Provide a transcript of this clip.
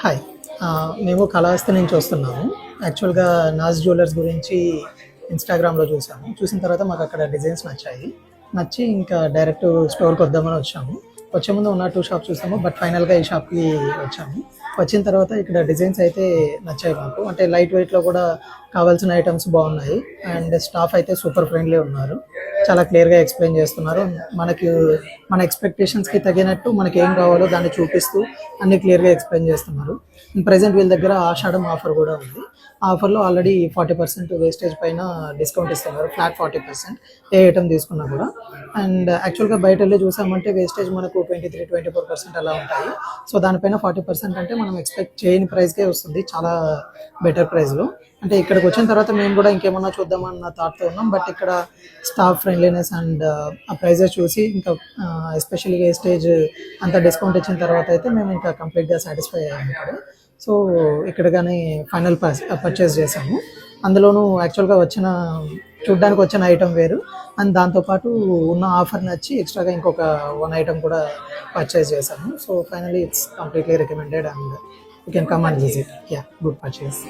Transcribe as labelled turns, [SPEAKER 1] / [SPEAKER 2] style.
[SPEAKER 1] Hi. మేము కళాహస్తి నుంచి వస్తున్నాము. యాక్చువల్‌గా నాజ్ జ్యువెలర్స్ గురించి ఇన్‌స్టాగ్రామ్‌లో చూసాము. చూసిన తర్వాత మాకు అక్కడ డిజైన్స్ నచ్చాయి. నచ్చి ఇంకా డైరెక్ట్ స్టోర్‌కి వద్దామని వచ్చాము. వచ్చే ముందు 1 ఆర్ 2 షాప్స్ చూసాము. బట్ ఫైనల్‌గా ఈ షాప్‌కి వచ్చాము. వచ్చిన తర్వాత ఇక్కడ డిజైన్స్ అయితే నచ్చాయి మాకు. అంటే లైట్ వెయిట్‌లో కూడా కావాల్సిన ఐటెమ్స్ బాగున్నాయి. అండ్ స్టాఫ్ అయితే సూపర్ ఫ్రెండ్లీ ఉన్నారు. చాలా క్లియర్‌గా ఎక్స్‌ప్లెయిన్ చేస్తున్నారు. మనకి మన ఎక్స్‌పెక్టేషన్స్‌కి తగినట్టు మనకి ఏం కావాలో దాన్ని చూపిస్తూ అన్నీ క్లియర్‌గా ఎక్స్‌ప్లెయిన్ చేస్తున్నారు. ప్రెజెంట్ వీళ్ళ దగ్గర ఆషాఢం ఆఫర్ కూడా ఉంది. ఆ ఆఫర్‌లో ఆల్రెడీ 40% వేస్టేజ్ పైన డిస్కౌంట్ ఇస్తున్నారు. ఫ్లాట్ 40% ఏ ఐటెమ్ తీసుకున్నా కూడా. అండ్ యాక్చువల్‌గా బయటెళ్ళి చూసామంటే వేస్టేజ్ మనకు 23, 24% అలా ఉంటాయి. సో దానిపైన 40% అంటే మనం ఎక్స్‌పెక్ట్ చేయని ప్రైస్‌కే వస్తుంది. చాలా బెటర్ ప్రైస్‌లో. అంటే ఇక్కడికి వచ్చిన తర్వాత మేము కూడా ఇంకేమన్నా చూద్దామన్న థాట్‌తో ఉన్నాం. బట్ ఇక్కడ స్టాఫ్ ఫ్రెండ్లీనెస్ అండ్ ఆ ప్రైజెస్ చూసి ఇంకా ఎస్పెషల్లీ వేస్టేజ్ అంత డిస్కౌంట్ ఇచ్చిన తర్వాత అయితే మేము ఇంకా కంప్లీట్‌గా సాటిస్ఫై అయ్యాము ఇక్కడ. సో ఇక్కడ గానీ ఫైనల్ పర్చేస్ చేసాము. అందులోనూ యాక్చువల్‌గా చూడ్డానికి వచ్చిన ఐటెమ్ వేరు. అండ్ దాంతో పాటు ఉన్న ఆఫర్ నచ్చి ఎక్స్‌ట్రాగా ఇంకొక 1 ఐటెమ్ కూడా పర్చేస్ చేసాము. So finally it's completely recommended and you can come and visit. Good purchase.